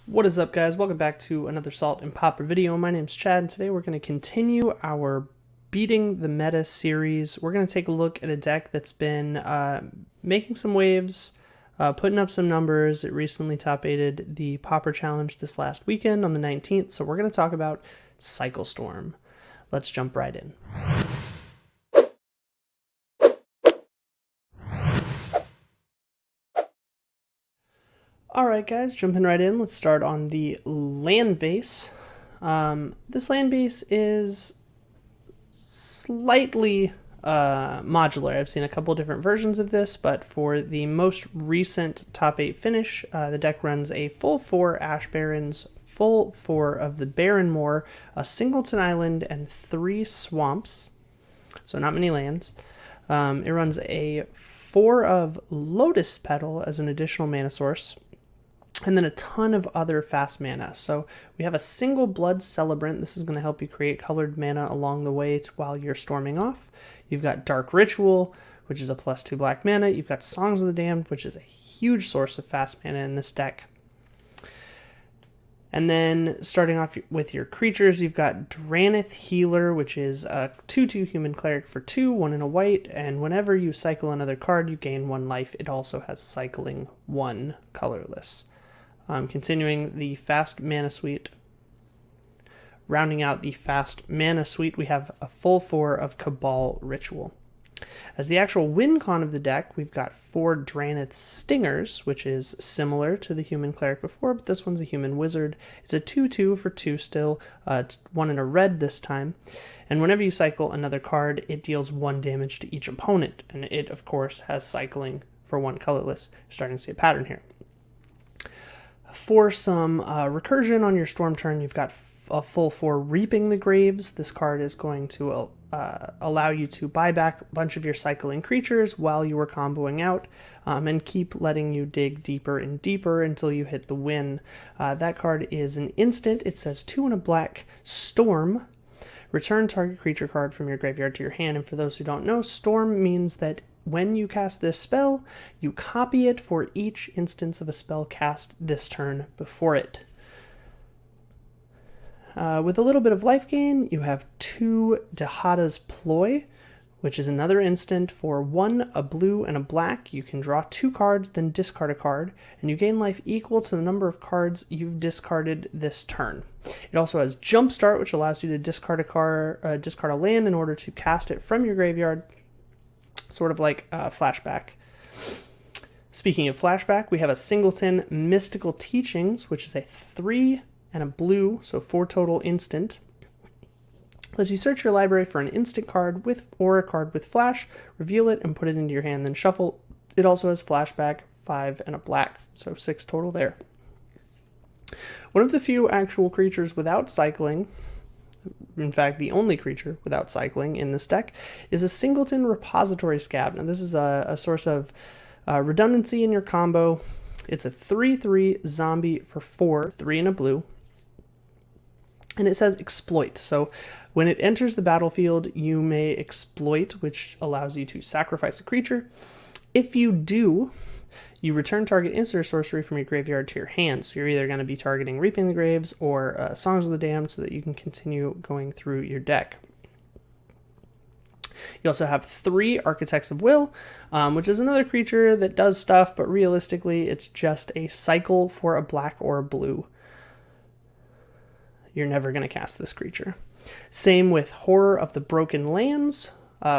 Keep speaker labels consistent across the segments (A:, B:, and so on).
A: What is up, guys? Welcome back to another Salt and Pauper video. My name's Chad, and today we're going to continue our Beating the Meta series. We're going to take a look at a deck that's been making some waves, putting up some numbers. It recently top 8'd the Pauper Challenge this last weekend on the 19th, so we're going to talk about Cycle Storm. Let's jump right in. Alright guys, jumping right in, let's start on the land base. This land base is slightly modular. I've seen a couple different versions of this, but for the most recent top 8 finish, the deck runs a full 4 Ash Barrens, full 4 of the Barren Moor, a Singleton Island, and 3 swamps, so not many lands. It runs a 4 of Lotus Petal as an additional mana source, and then a ton of other fast mana. So we have a single Blood Celebrant. This is going to help you create colored mana along the way while you're storming off. You've got Dark Ritual, which is a +2 black mana. You've got Songs of the Damned, which is a huge source of fast mana in this deck. And then starting off with your creatures, you've got Dranith Healer, which is a 2/2 human cleric for 2, 1 and a white, and whenever you cycle another card, you gain 1 life. It also has cycling 1 colorless. Continuing the fast mana suite. Rounding out the fast mana suite, we have a full 4 of Cabal Ritual. As the actual win con of the deck, we've got 4 Dranith Stingers, which is similar to the human cleric before, but this one's a human wizard. It's a 2/2 for 2 still, 1 in a red this time. And whenever you cycle another card, it deals 1 damage to each opponent. And it, of course, has cycling for 1 colorless. You're starting to see a pattern here. For some recursion on your storm turn, you've got a full 4 Reaping the Graves. This card is going to allow you to buy back a bunch of your cycling creatures while you are comboing out, and keep letting you dig deeper and deeper until you hit the win. That card is an instant. It says 2 and a black Storm. Return target creature card from your graveyard to your hand. And for those who don't know, Storm means that when you cast this spell, you copy it for each instance of a spell cast this turn before it. With a little bit of life gain, you have 2 Dahada's Ploy, which is another instant for 1, a blue, and a black. You can draw 2 cards, then discard a card, and you gain life equal to the number of cards you've discarded this turn. It also has Jumpstart, which allows you to discard a land in order to cast it from your graveyard, sort of like Flashback. Speaking of Flashback, we have a Singleton Mystical Teachings, which is a 3 and a blue, so 4 total instant. Lets you search your library for an instant card or a card with flash, reveal it, and put it into your hand, then shuffle. It also has Flashback, 5 and a black, so 6 total there. One of the few actual creatures without cycling, in fact the only creature without cycling in this deck, is a Singleton Repository Scab. Now this is a source of redundancy in your combo. It's a 3/3 zombie for 4, 3 and a blue. And it says exploit. So when it enters the battlefield, you may exploit, which allows you to sacrifice a creature. If you do, you return target instant or sorcery from your graveyard to your hand. So you're either going to be targeting Reaping the Graves or Songs of the Damned so that you can continue going through your deck. You also have 3 Architects of Will, which is another creature that does stuff, but realistically it's just a cycle for a black or a blue. You're never going to cast this creature. Same with Horror of the Broken Lands,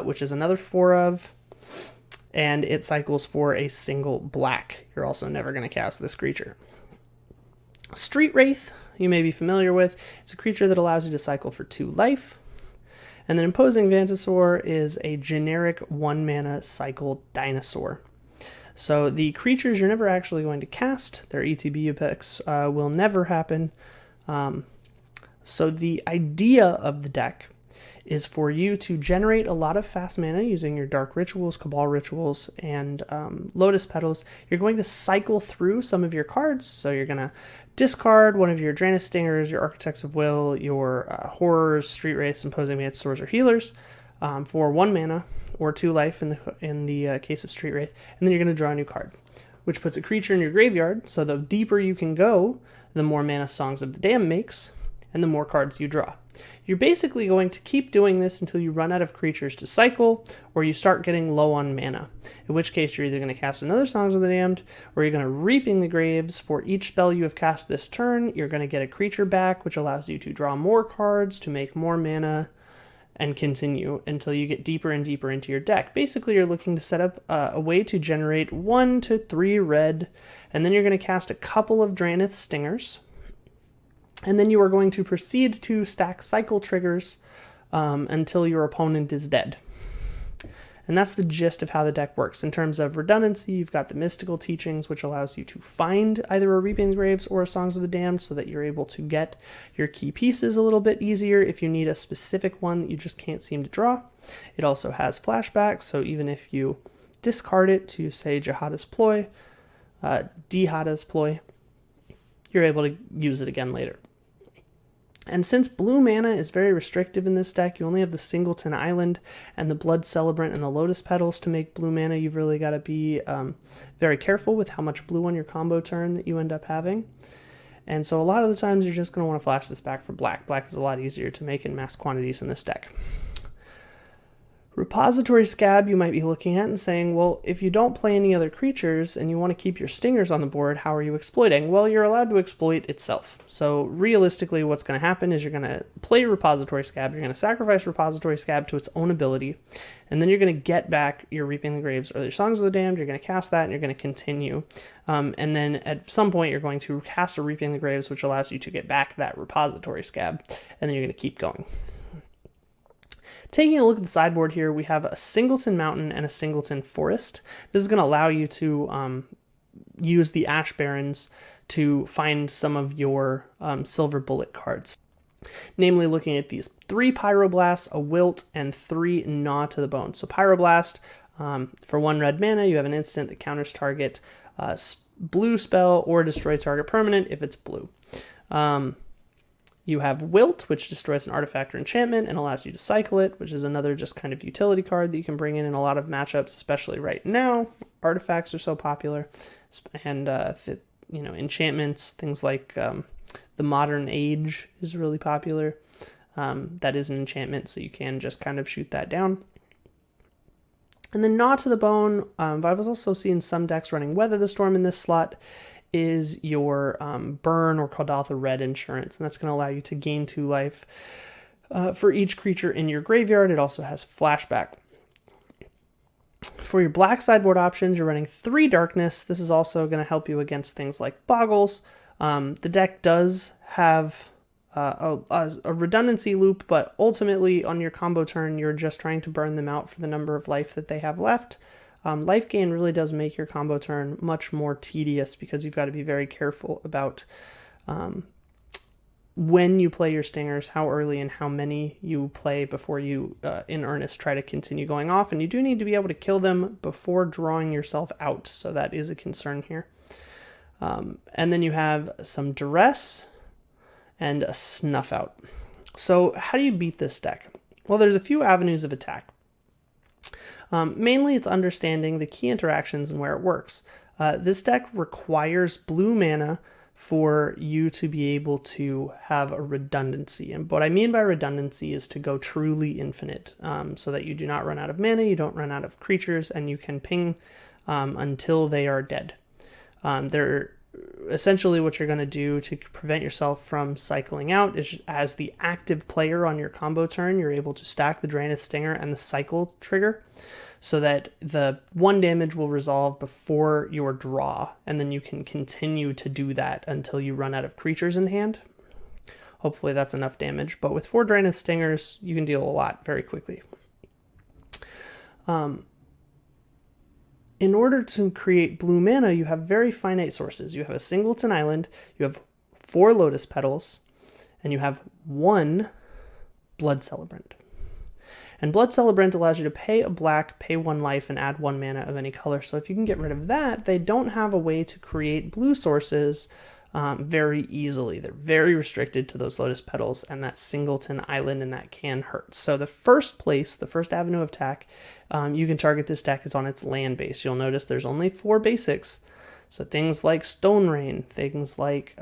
A: which is another 4 of, and it cycles for a single black. You're also never going to cast this creature. Street Wraith, you may be familiar with. It's a creature that allows you to cycle for 2 life. And then Imposing Vantasaur is a generic 1 mana cycle dinosaur. So the creatures you're never actually going to cast, their ETB effects will never happen. So the idea of the deck is for you to generate a lot of fast mana using your Dark Rituals, Cabal Rituals, and Lotus Petals. You're going to cycle through some of your cards, so you're going to discard one of your Dranith Stingers, your Architects of Will, your Horrors, Street Wraiths, Imposing Vantasaurs, or Healers for 1 mana or 2 life in the case of Street Wraith, and then you're going to draw a new card, which puts a creature in your graveyard. So the deeper you can go, the more mana Songs of the Dam makes, and the more cards you draw. You're basically going to keep doing this until you run out of creatures to cycle, or you start getting low on mana, in which case you're either going to cast another Songs of the Damned, or you're going to Reaping the Graves. For each spell you have cast this turn, you're going to get a creature back, which allows you to draw more cards, to make more mana, and continue until you get deeper and deeper into your deck. Basically, you're looking to set up a way to generate 1 to 3 red, and then you're going to cast a couple of Drannith Stingers, and then you are going to proceed to stack cycle triggers until your opponent is dead. And that's the gist of how the deck works. In terms of redundancy, you've got the Mystical Teachings, which allows you to find either a Reaping the Graves or a Songs of the Damned so that you're able to get your key pieces a little bit easier if you need a specific one that you just can't seem to draw. It also has flashback, so even if you discard it to, say, Jihada's Ploy, Dihada's Ploy, you're able to use it again later. And since blue mana is very restrictive in this deck, you only have the Singleton Island and the Blood Celebrant and the Lotus Petals to make blue mana. You've really got to be very careful with how much blue on your combo turn that you end up having. And so a lot of the times you're just going to want to flash this back for black. Black is a lot easier to make in mass quantities in this deck. Repository Scab you might be looking at and saying, well, if you don't play any other creatures and you want to keep your stingers on the board, how are you exploiting? Well, you're allowed to exploit itself. So realistically, what's going to happen is you're going to play Repository Scab, you're going to sacrifice Repository Scab to its own ability, and then you're going to get back your Reaping the Graves or your Songs of the Damned, you're going to cast that, and you're going to continue. And then at some point, you're going to cast a Reaping the Graves, which allows you to get back that Repository Scab, and then you're going to keep going. Taking a look at the sideboard here, we have a Singleton Mountain and a Singleton Forest. This is going to allow you to use the Ash Barrens to find some of your Silver Bullet cards. Namely, looking at these 3 Pyroblasts, a Wilt, and 3 Gnaw to the Bone. So Pyroblast, for 1 red mana, you have an instant that counters target blue spell or destroy target permanent if it's blue. You have Wilt, which destroys an artifact or enchantment and allows you to cycle it, which is another just kind of utility card that you can bring in a lot of matchups, especially right now. Artifacts are so popular, and enchantments, things like the Modern Age is really popular. That is an enchantment, so you can just kind of shoot that down. And then Gnaw to the Bone, I was also seeing some decks running Weather the Storm in this slot, is your Burn or Kodaltha Red Insurance, and that's going to allow you to gain 2 life for each creature in your graveyard. It also has flashback. For your black sideboard options, you're running 3 Darkness. This is also going to help you against things like Boggles. The deck does have a redundancy loop, but ultimately on your combo turn, you're just trying to burn them out for the number of life that they have left. Life gain really does make your combo turn much more tedious because you've got to be very careful about when you play your stingers, how early and how many you play before you, in earnest, try to continue going off. And you do need to be able to kill them before drawing yourself out, so that is a concern here. And then you have some Duress and a Snuff Out. So how do you beat this deck? Well, there's a few avenues of attack. Mainly it's understanding the key interactions and where it works. This deck requires blue mana for you to be able to have a redundancy. And what I mean by redundancy is to go truly infinite, so that you do not run out of mana, you don't run out of creatures, and you can ping until they are dead. They're essentially what you're going to do to prevent yourself from cycling out is, as the active player on your combo turn, you're able to stack the Drannith Stinger and the cycle trigger so that the 1 damage will resolve before your draw, and then you can continue to do that until you run out of creatures in hand. Hopefully that's enough damage, but with 4 Drannith Stingers, you can deal a lot very quickly. In order to create blue mana, you have very finite sources. You have a Singleton Island, you have 4 Lotus Petals, and you have 1 Blood Celebrant. And Blood Celebrant allows you to pay a black, pay 1 life, and add 1 mana of any color. So if you can get rid of that, they don't have a way to create blue sources very easily. They're very restricted to those Lotus Petals and that Singleton Island, and that can hurt. So the first avenue of attack you can target this deck is on its land base. You'll notice there's only 4 basics. So things like Stone Rain, things like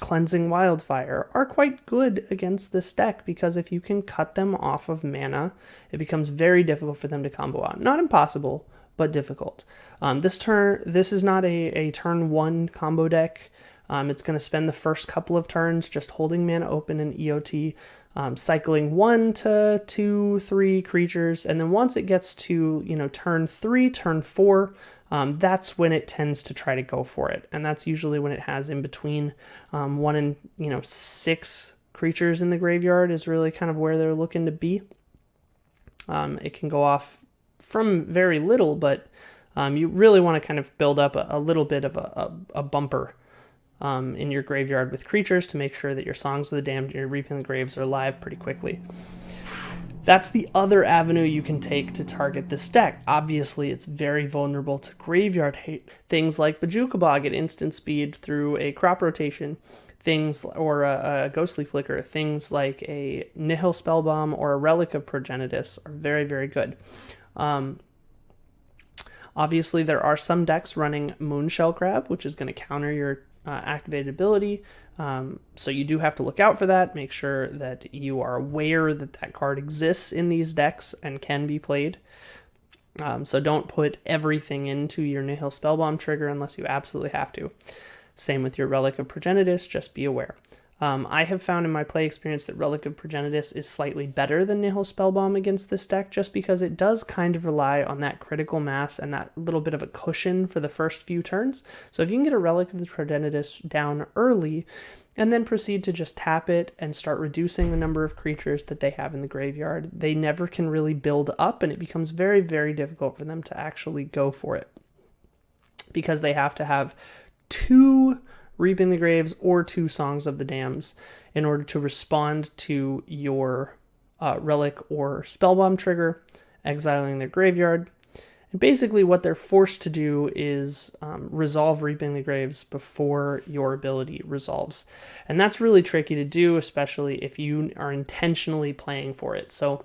A: Cleansing Wildfire are quite good against this deck, because if you can cut them off of mana, it becomes very difficult for them to combo out. Not impossible, but difficult. This is not a turn 1 combo deck. It's going to spend the first couple of turns just holding mana open in EOT, cycling 1 to 2, 3 creatures, and then once it gets to turn 3, turn 4, that's when it tends to try to go for it, and that's usually when it has in between 1 and 6 creatures in the graveyard is really kind of where they're looking to be. It can go off from very little, but you really want to kind of build up a little bit of a bumper in your graveyard with creatures to make sure that your Songs of the Damned and your Reaping the Graves are live pretty quickly. That's the other avenue you can take to target this deck. Obviously, it's very vulnerable to graveyard hate. Things like Bojuka Bog at instant speed through a crop rotation, or a Ghostly Flicker, things like a Nihil Spellbomb or a Relic of Progenitus are very, very good. Obviously, there are some decks running Moonshell Crab, which is going to counter your activated ability. So you do have to look out for that. Make sure that you are aware that that card exists in these decks and can be played. So don't put everything into your Nihil Spellbomb trigger unless you absolutely have to. Same with your Relic of Progenitus, just be aware. I have found in my play experience that Relic of Progenitus is slightly better than Nihil Spellbomb against this deck, just because it does kind of rely on that critical mass and that little bit of a cushion for the first few turns. So if you can get a Relic of the Progenitus down early, and then proceed to just tap it and start reducing the number of creatures that they have in the graveyard, they never can really build up, and it becomes very, very difficult for them to actually go for it, because they have to have 2 Reaping the Graves or 2 Songs of the Damned in order to respond to your Relic or Spellbomb trigger, exiling their graveyard. And basically what they're forced to do is resolve Reaping the Graves before your ability resolves. And that's really tricky to do, especially if you are intentionally playing for it. So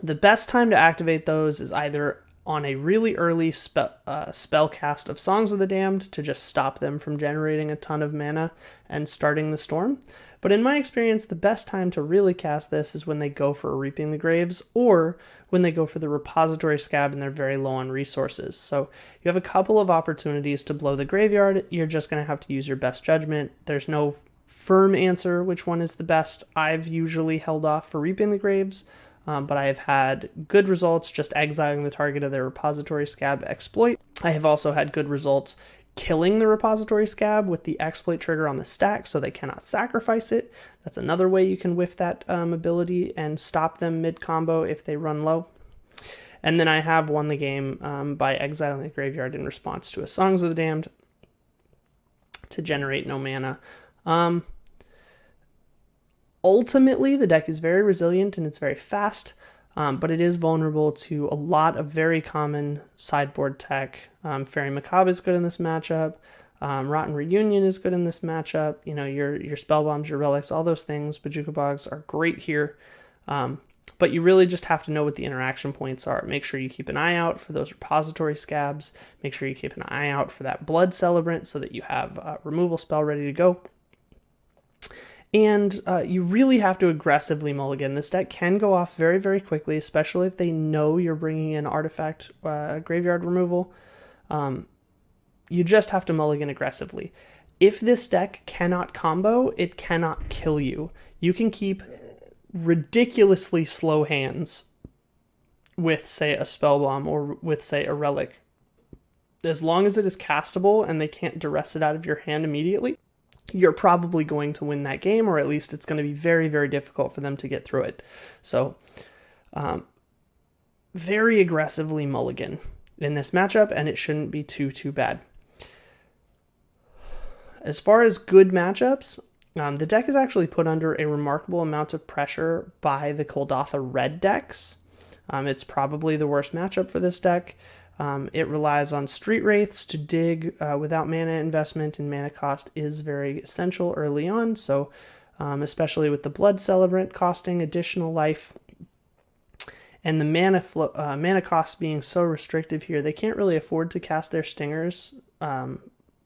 A: the best time to activate those is either on a really early spell cast of Songs of the Damned to just stop them from generating a ton of mana and starting the storm. But in my experience, the best time to really cast this is when they go for Reaping the Graves, or when they go for the Repository Scab and they're very low on resources. So you have a couple of opportunities to blow the graveyard. You're just going to have to use your best judgment. There's no firm answer which one is the best. I've usually held off for Reaping the Graves, but I have had good results just exiling the target of their Repository Scab exploit. I have also had good results killing the Repository Scab with the exploit trigger on the stack so they cannot sacrifice it. That's another way you can whiff that ability and stop them mid-combo if they run low. And then I have won the game by exiling the graveyard in response to a Songs of the Damned to generate no mana. Ultimately, the deck is very resilient and it's very fast, but it is vulnerable to a lot of very common sideboard tech. Fairy Macabre is good in this matchup. Rotten Reunion is good in this matchup. You know, your Spellbombs, your Relics, all those things. Bojuka Bogs are great here. But you really just have to know what the interaction points are. Make sure you keep an eye out for those Repository Scabs. Make sure you keep an eye out for that Blood Celebrant so that you have a removal spell ready to go. And you really have to aggressively mulligan. This deck can go off very, very quickly, especially if they know you're bringing in artifact graveyard removal. You just have to mulligan aggressively. If this deck cannot combo, it cannot kill you. You can keep ridiculously slow hands with, say, a Spellbomb or with, say, a Relic. As long as it is castable and they can't duress it out of your hand immediately, you're probably going to win that game, or at least it's going to be very, very difficult for them to get through it. So, very aggressively mulligan in this matchup, and it shouldn't be too bad. As far as good matchups, the deck is actually put under a remarkable amount of pressure by the Kuldotha red decks. It's probably the worst matchup for this deck. It relies on Street Wraiths to dig without mana investment, and mana cost is very essential early on, so especially with the Blood Celebrant costing additional life, and the mana cost being so restrictive here, they can't really afford to cast their Stingers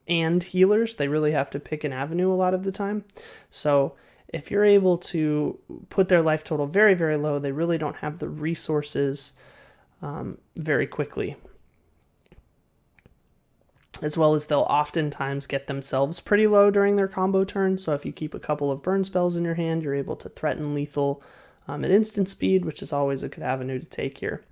A: and healers. They really have to pick an avenue a lot of the time. So if you're able to put their life total very, very low, they really don't have the resources very quickly. As well as they'll oftentimes get themselves pretty low during their combo turn. So if you keep a couple of burn spells in your hand, you're able to threaten lethal at instant speed, which is always a good avenue to take here.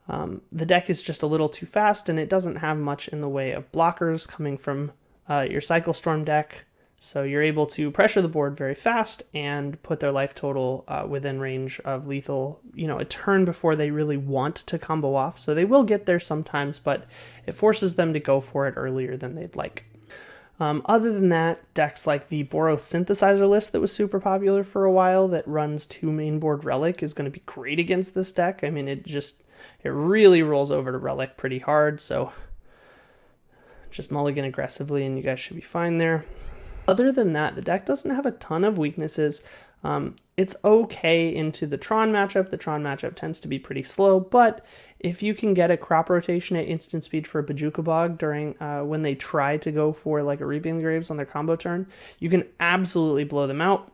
A: The deck is just a little too fast, and it doesn't have much in the way of blockers coming from your Cycle Storm deck. So you're able to pressure the board very fast and put their life total within range of lethal, a turn before they really want to combo off. So they will get there sometimes, but it forces them to go for it earlier than they'd like. Other than that, decks like the Boros Synthesizer list that was super popular for a while that runs 2 mainboard Relic is going to be great against this deck. I mean, it really rolls over to Relic pretty hard, so just mulligan aggressively and you guys should be fine there. Other than that, the deck doesn't have a ton of weaknesses. It's okay into the Tron matchup. The Tron matchup tends to be pretty slow, but if you can get a crop rotation at instant speed for a Bajuka Bog during when they try to go for like a Reaping the Graves on their combo turn, you can absolutely blow them out.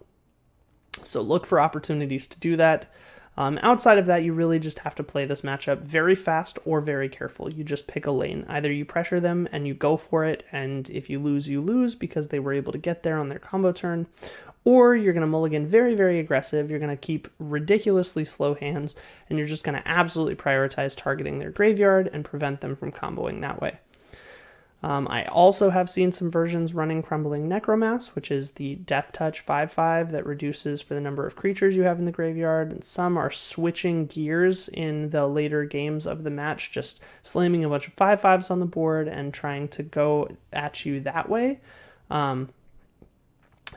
A: So look for opportunities to do that. Outside of that, you really just have to play this matchup very fast or very careful. You just pick a lane. Either you pressure them and you go for it, and if you lose because they were able to get there on their combo turn, or you're going to mulligan very, very aggressive. You're going to keep ridiculously slow hands, and you're just going to absolutely prioritize targeting their graveyard and prevent them from comboing that way. I also have seen some versions running Crumbling Necromass, which is the Death Touch 5/5 that reduces for the number of creatures you have in the graveyard, and some are switching gears in the later games of the match, just slamming a bunch of 5/5s on the board and trying to go at you that way.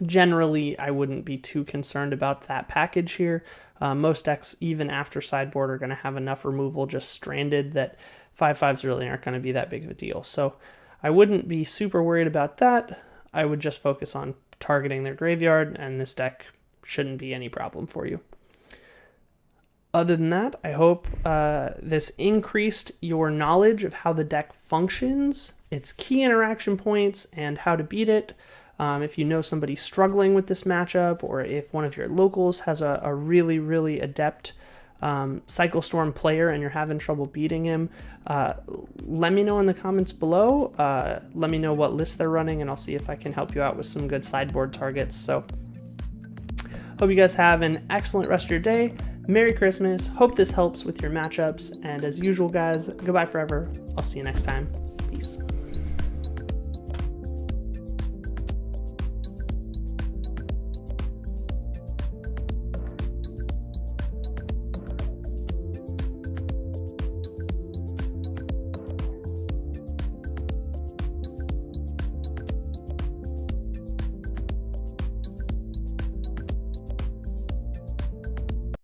A: Generally, I wouldn't be too concerned about that package here. Most decks, even after sideboard, are going to have enough removal just stranded that 5/5s really aren't going to be that big of a deal. So I wouldn't be super worried about that. I would just focus on targeting their graveyard, and this deck shouldn't be any problem for you. Other than that, I hope this increased your knowledge of how the deck functions, its key interaction points, and how to beat it. If you know somebody struggling with this matchup, or if one of your locals has a really, really adept Cycle Storm player and you're having trouble beating him, let me know in the comments below. Let me know what list they're running, and I'll see if I can help you out with some good sideboard targets. So hope you guys have an excellent rest of your day. Merry Christmas. Hope this helps with your matchups. And as usual, guys, goodbye forever. I'll see you next time. Peace.